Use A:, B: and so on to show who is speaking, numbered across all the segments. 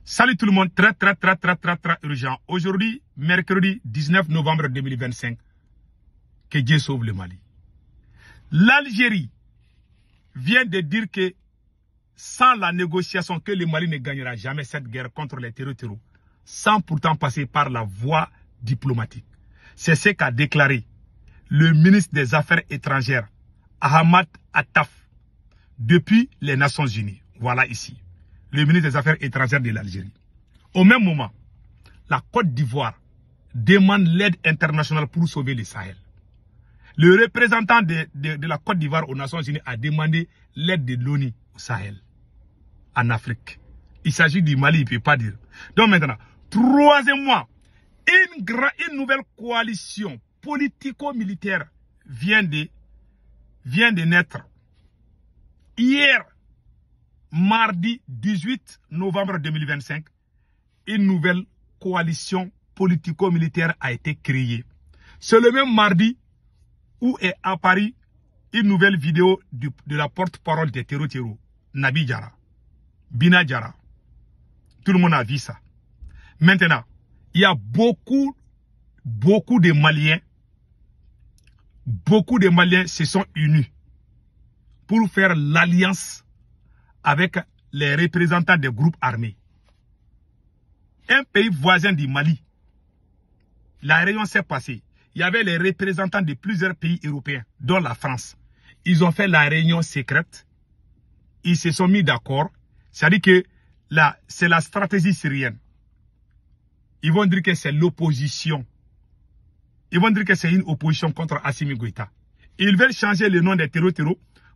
A: Salut tout le monde, très urgent. Aujourd'hui, mercredi 19 novembre 2025, que Dieu sauve le Mali. L'Algérie vient de dire que sans la négociation, que le Mali ne gagnera jamais cette guerre contre les terroristes, sans pourtant passer par la voie diplomatique. C'est ce qu'a déclaré le ministre des Affaires étrangères, Ahmad Attaf, depuis les Nations Unies. Voilà ici, le ministre des Affaires étrangères de l'Algérie. Au même moment, la Côte d'Ivoire demande l'aide internationale pour sauver le Sahel. Le représentant de la Côte d'Ivoire aux Nations Unies a demandé l'aide de l'ONU au Sahel, en Afrique. Il s'agit du Mali, il ne peut pas dire. Donc maintenant, troisièmement, une nouvelle coalition politico-militaire vient de naître. Hier, mardi 18 novembre 2025, une nouvelle coalition politico-militaire a été créée. C'est le même mardi où est apparue une nouvelle vidéo de la porte-parole des terroristes, Nabi Diarra, Bina Diarra. Tout le monde a vu ça. Maintenant, il y a beaucoup de Maliens se sont unis pour faire l'alliance avec les représentants des groupes armés. Un pays voisin du Mali, la réunion s'est passée. Il y avait les représentants de plusieurs pays européens, dont la France. Ils ont fait la réunion secrète. Ils se sont mis d'accord. C'est-à-dire que c'est la stratégie syrienne. Ils vont dire que c'est l'opposition. Ils vont dire que c'est une opposition contre Assimi Goïta. Ils veulent changer le nom des terroristes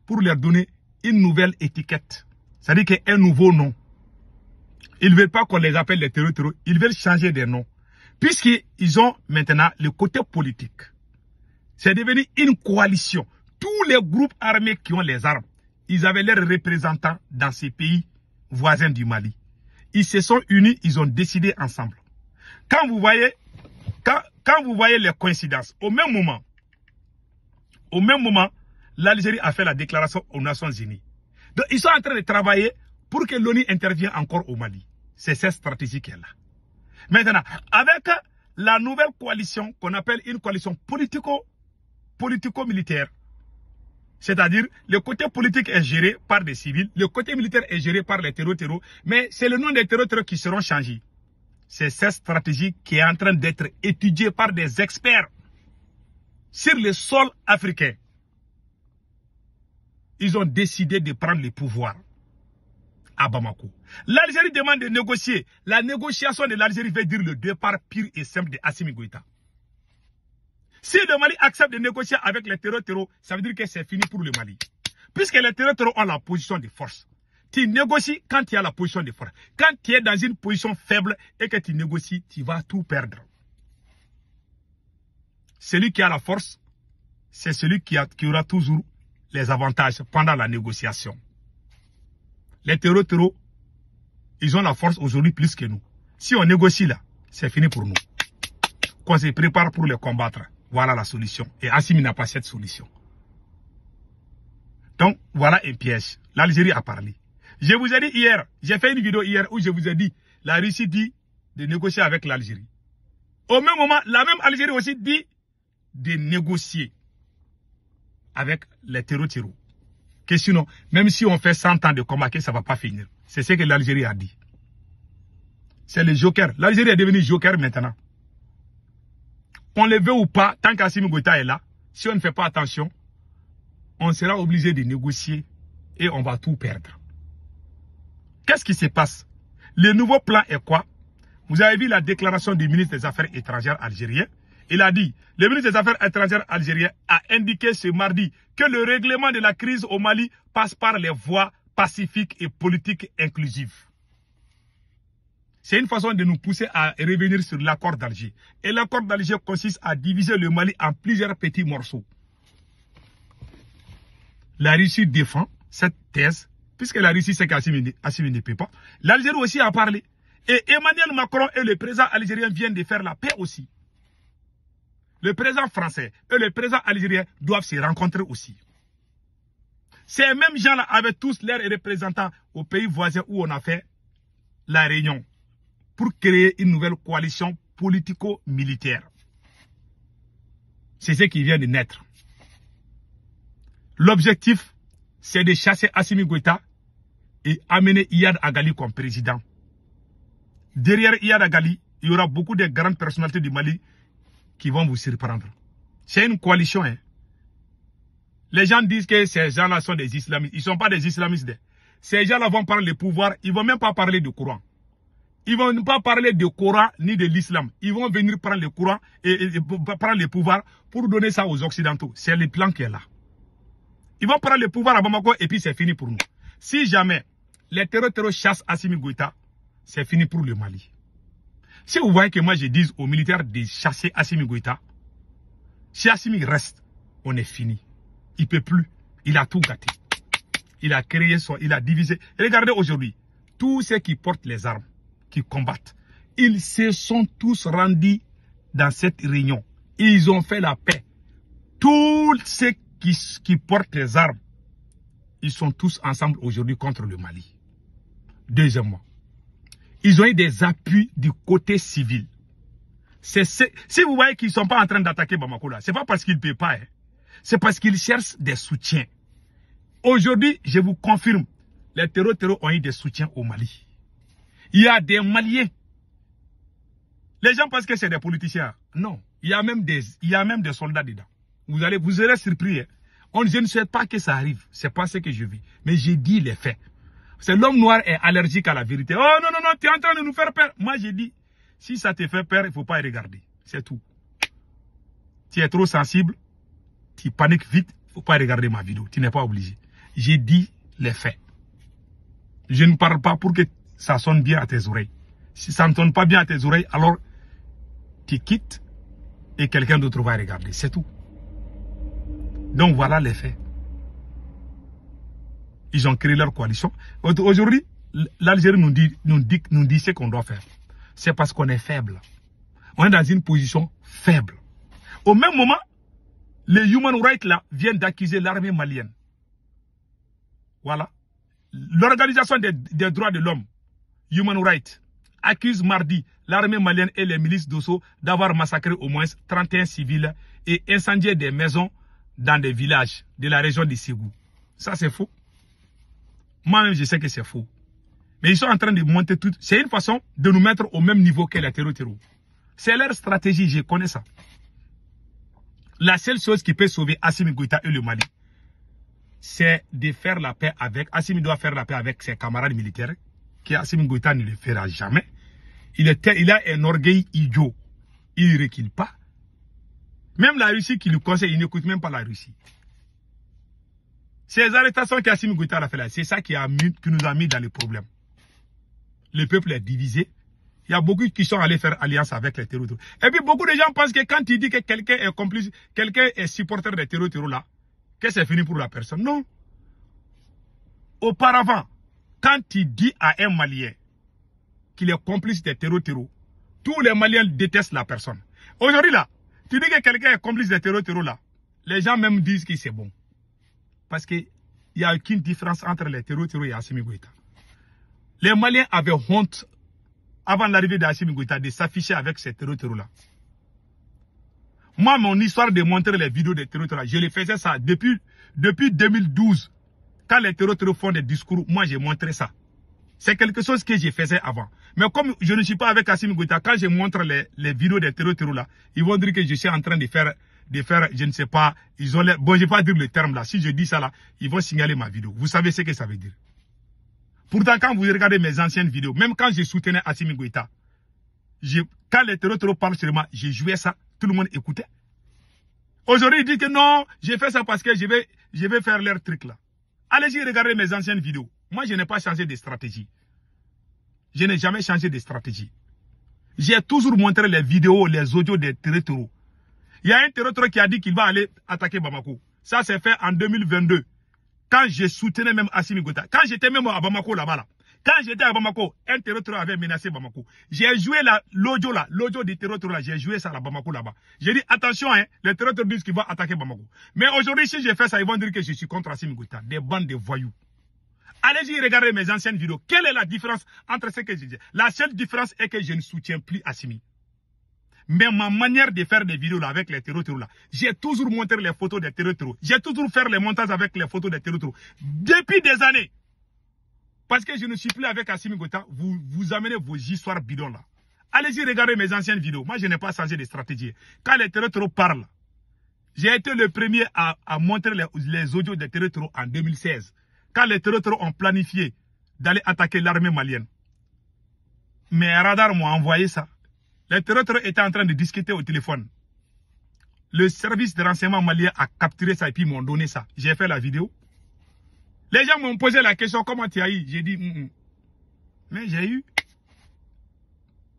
A: pour leur donner une nouvelle étiquette. C'est-à-dire qu'un nouveau nom. Ils ne veulent pas qu'on les appelle les terroristes. Ils veulent changer des noms. Puisqu'ils ont maintenant le côté politique. C'est devenu une coalition. Tous les groupes armés qui ont les armes, ils avaient leurs représentants dans ces pays voisins du Mali. Ils se sont unis, ils ont décidé ensemble. Quand vous voyez les coïncidences, au même moment, l'Algérie a fait la déclaration aux Nations Unies. Donc, ils sont en train de travailler pour que l'ONU intervienne encore au Mali. C'est cette stratégie qui est là. Maintenant, avec la nouvelle coalition qu'on appelle une coalition politico-militaire, c'est-à-dire le côté politique est géré par des civils, le côté militaire est géré par les terroristes, mais c'est le nom des terroristes qui seront changés. C'est cette stratégie qui est en train d'être étudiée par des experts sur le sol africain. Ils ont décidé de prendre le pouvoir à Bamako. L'Algérie demande de négocier. La négociation de l'Algérie veut dire le départ pur et simple de Assimi Goïta. Si le Mali accepte de négocier avec les terroristes, ça veut dire que c'est fini pour le Mali. Puisque les terroristes ont la position de force. Tu négocies quand tu as la position de force. Quand tu es dans une position faible et que tu négocies, tu vas tout perdre. Celui qui a la force, c'est celui qui aura toujours les avantages pendant la négociation. Les terroristes, ils ont la force aujourd'hui plus que nous. Si on négocie là, c'est fini pour nous. Qu'on se prépare pour les combattre. Voilà la solution. Et Assimi n'a pas cette solution. Donc, voilà un piège. L'Algérie a parlé. Je vous ai dit hier, j'ai fait une vidéo hier où je vous ai dit, la Russie dit de négocier avec l'Algérie. Au même moment, la même Algérie aussi dit de négocier avec les terroristes. Que sinon, même si on fait 100 ans de combat, ça ne va pas finir. C'est ce que l'Algérie a dit. C'est le joker. L'Algérie est devenue joker maintenant. On le veut ou pas, tant qu'Assimi Goïta est là, si on ne fait pas attention, on sera obligé de négocier et on va tout perdre. Qu'est-ce qui se passe? Le nouveau plan est quoi? Vous avez vu la déclaration du ministre des Affaires étrangères algérien. Il a dit, le ministre des Affaires étrangères algérien a indiqué ce mardi que le règlement de la crise au Mali passe par les voies pacifiques et politiques inclusives. C'est une façon de nous pousser à revenir sur l'accord d'Alger. Et l'accord d'Alger consiste à diviser le Mali en plusieurs petits morceaux. La Russie défend cette thèse, puisque la Russie sait qu'Assimi ne peut pas. L'Algérie aussi a parlé. Et Emmanuel Macron et le président algérien viennent de faire la paix aussi. Le président français et le président algérien doivent se rencontrer aussi. Ces mêmes gens-là avaient tous leurs représentants aux pays voisins où on a fait la réunion pour créer une nouvelle coalition politico-militaire. C'est ce qui vient de naître. L'objectif, c'est de chasser Assimi Goïta et amener Iyad Agali comme président. Derrière Iyad Agali, il y aura beaucoup de grandes personnalités du Mali qui vont vous surprendre. C'est une coalition. Hein. Les gens disent que ces gens-là sont des islamistes. Ils ne sont pas des islamistes. Ces gens-là vont prendre le pouvoir. Ils ne vont même pas parler du Coran. Ils ne vont pas parler du Coran ni de l'islam. Ils vont venir prendre le Coran et prendre le pouvoir pour donner ça aux Occidentaux. C'est le plan qui est là. Ils vont prendre le pouvoir à Bamako et puis c'est fini pour nous. Si jamais les terroristes chassent Assimi Goïta, c'est fini pour le Mali. Si vous voyez que moi je dis aux militaires de chasser Assimi Goïta, si Assimi reste, on est fini. Il ne peut plus. Il a tout gâté. Il a créé il a divisé. Regardez aujourd'hui, tous ceux qui portent les armes, qui combattent, ils se sont tous rendus dans cette réunion. Ils ont fait la paix. Tous ceux qui portent les armes, ils sont tous ensemble aujourd'hui contre le Mali. Deuxièmement, ils ont eu des appuis du côté civil. Si vous voyez qu'ils ne sont pas en train d'attaquer Bamako là, ce n'est pas parce qu'ils ne paient pas. Hein. C'est parce qu'ils cherchent des soutiens. Aujourd'hui, je vous confirme, les terroristes ont eu des soutiens au Mali. Il y a des Maliens. Les gens pensent que c'est des politiciens. Non, il y a même des soldats dedans. Vous serez surpris. Hein. Je ne souhaite pas que ça arrive. C'est pas ce que je vis. Mais j'ai dit les faits. C'est l'homme noir est allergique à la vérité. Oh non, non, non, tu es en train de nous faire peur. Moi, j'ai dit, si ça te fait peur, il ne faut pas y regarder. C'est tout. Tu es trop sensible, tu paniques vite, il ne faut pas regarder ma vidéo. Tu n'es pas obligé. J'ai dit les faits. Je ne parle pas pour que ça sonne bien à tes oreilles. Si ça ne sonne pas bien à tes oreilles, alors tu quittes et quelqu'un d'autre va regarder. C'est tout. Donc voilà les faits. Ils ont créé leur coalition. Aujourd'hui, l'Algérie nous dit ce qu'on doit faire. C'est parce qu'on est faible. On est dans une position faible. Au même moment, les Human Rights là viennent d'accuser l'armée malienne. Voilà. L'organisation des droits de l'homme, Human Rights, accuse mardi l'armée malienne et les milices d'Osso d'avoir massacré au moins 31 civils et incendié des maisons dans des villages de la région de Ségou. Ça c'est faux. Moi-même je sais que c'est faux. Mais ils sont en train de monter tout. C'est une façon de nous mettre au même niveau que les terroristes. C'est leur stratégie, je connais ça. La seule chose qui peut sauver Assimi Goïta et le Mali, c'est de faire la paix avec. Assimi doit faire la paix avec ses camarades militaires, que Assimi Goïta ne le fera jamais. Il a un orgueil idiot. Il ne recule pas. Même la Russie qui lui conseille, il n'écoute même pas la Russie. Ces arrestations qu'Assimi Goïta a fait là, c'est ça qui nous a mis dans les problèmes. Le peuple est divisé. Il y a beaucoup qui sont allés faire alliance avec les terroristes. Et puis beaucoup de gens pensent que quand il dit que quelqu'un est complice, quelqu'un est supporter des terroristes là, que c'est fini pour la personne. Non. Auparavant, quand il dit à un Malien qu'il est complice des terroristes, tous les Maliens détestent la personne. Aujourd'hui là, tu dis que quelqu'un est complice des terroristes là, les gens même disent que c'est bon. Parce qu'il n'y a aucune différence entre les terroristes et Assimi Goïta. Les Maliens avaient honte avant l'arrivée d'Assimi Goïta de s'afficher avec ces terroristes-là. Moi, mon histoire de montrer les vidéos des terroristes-là, je les faisais ça depuis 2012. Quand les terroristes font des discours, moi j'ai montré ça. C'est quelque chose que je faisais avant. Mais comme je ne suis pas avec Assimi Goïta, quand je montre les vidéos des terroristes-là, ils vont dire que je suis en train de faire, je ne sais pas, bon, je ne vais pas dire le terme là. Si je dis ça là, ils vont signaler ma vidéo. Vous savez ce que ça veut dire. Pourtant, quand vous regardez mes anciennes vidéos, même quand je soutenais Assimi Goïta, quand les terroristes parlent sur moi, j'ai joué ça, tout le monde écoutait. Aujourd'hui, ils disent que non, j'ai fait ça parce que je vais faire leur truc là. Allez-y regarder mes anciennes vidéos. Moi, je n'ai pas changé de stratégie. Je n'ai jamais changé de stratégie. J'ai toujours montré les vidéos, les audios des terroristes. Il y a un terroriste qui a dit qu'il va aller attaquer Bamako. Ça, c'est fait en 2022. Quand je soutenais même Assimi Goïta, quand j'étais même à Bamako là-bas, quand j'étais à Bamako, un terroriste avait menacé Bamako. J'ai joué l'audio du terroriste là, j'ai joué ça à Bamako là-bas. J'ai dit attention, hein, les terroristes disent qu'ils vont attaquer Bamako. Mais aujourd'hui, si j'ai fait ça, ils vont dire que je suis contre Assimi Goïta, des bandes de voyous. Allez-y regarder mes anciennes vidéos. Quelle est la différence entre ce que je dis? La seule différence est que je ne soutiens plus Assimi. Mais ma manière de faire des vidéos là, avec les terreaux là, j'ai toujours montré les photos des terreaux. J'ai toujours fait les montages avec les photos des terreaux. Depuis des années. Parce que je ne suis plus avec Assimi Goïta, vous amenez vos histoires bidons là. Allez-y regarder mes anciennes vidéos. Moi, je n'ai pas changé de stratégie. Quand les terreaux parlent, j'ai été le premier à montrer les audios des terreaux en 2016. Quand les terreaux ont planifié d'aller attaquer l'armée malienne. Mais Radar m'a envoyé ça. Les terreaux étaient en train de discuter au téléphone. Le service de renseignement malien a capturé ça et puis m'ont donné ça. J'ai fait la vidéo. Les gens m'ont posé la question, comment tu as eu? J'ai dit, mais j'ai eu.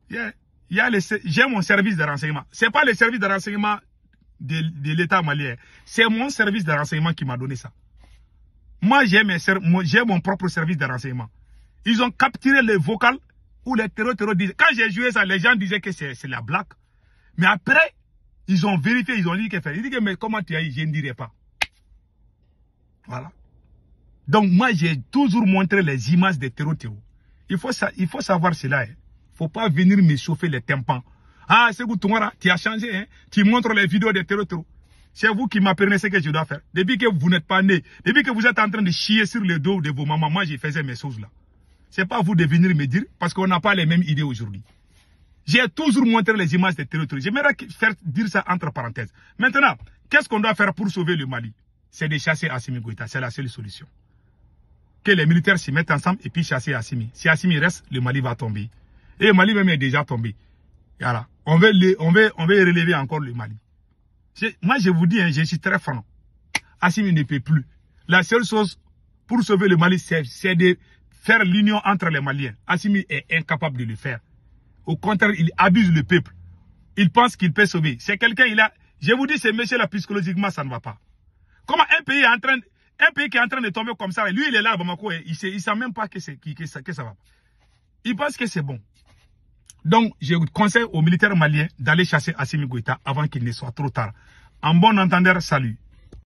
A: J'ai mon service de renseignement. Ce n'est pas le service de renseignement de l'État malien. C'est mon service de renseignement qui m'a donné ça. Moi, j'ai mon propre service de renseignement. Ils ont capturé les vocales où les terreaux disaient. Quand j'ai joué ça, les gens disaient que c'est la blague. Mais après, ils ont vérifié, ils ont dit que faire. Ils disent, mais comment tu as eu? Je ne dirai pas. Voilà. Donc, moi, j'ai toujours montré les images des terreaux. Il faut savoir cela. Il ne faut pas venir me chauffer les tympans. Ah, c'est vous, tu as changé. Hein? Tu montres les vidéos des terreaux. C'est vous qui m'apprenez ce que je dois faire. Depuis que vous n'êtes pas né, depuis que vous êtes en train de chier sur le dos de vos mamans, moi, je faisais mes choses là. Ce n'est pas vous de venir me dire, parce qu'on n'a pas les mêmes idées aujourd'hui. J'ai toujours montré les images des terreaux. J'aimerais faire dire ça entre parenthèses. Maintenant, qu'est-ce qu'on doit faire pour sauver le Mali? C'est de chasser Assimi Goïta. C'est la seule solution. Que les militaires s'y mettent ensemble et puis chasser Assimi. Si Assimi reste, le Mali va tomber. Et le Mali même est déjà tombé. Voilà. On veut relever encore le Mali. Moi, je vous dis, hein, je suis très franc. Assimi ne peut plus. La seule chose pour sauver le Mali, c'est de faire l'union entre les Maliens. Assimi est incapable de le faire. Au contraire, il abuse le peuple. Il pense qu'il peut sauver. C'est quelqu'un, je vous dis, ce monsieur-là, psychologiquement, ça ne va pas. Comment un pays qui est en train de tomber comme ça, lui, il est là à Bamako, il ne sait même pas que ça va. Il pense que c'est bon. Donc, je conseille aux militaires maliens d'aller chasser Assimi Goïta avant qu'il ne soit trop tard. En bon entendeur, salut.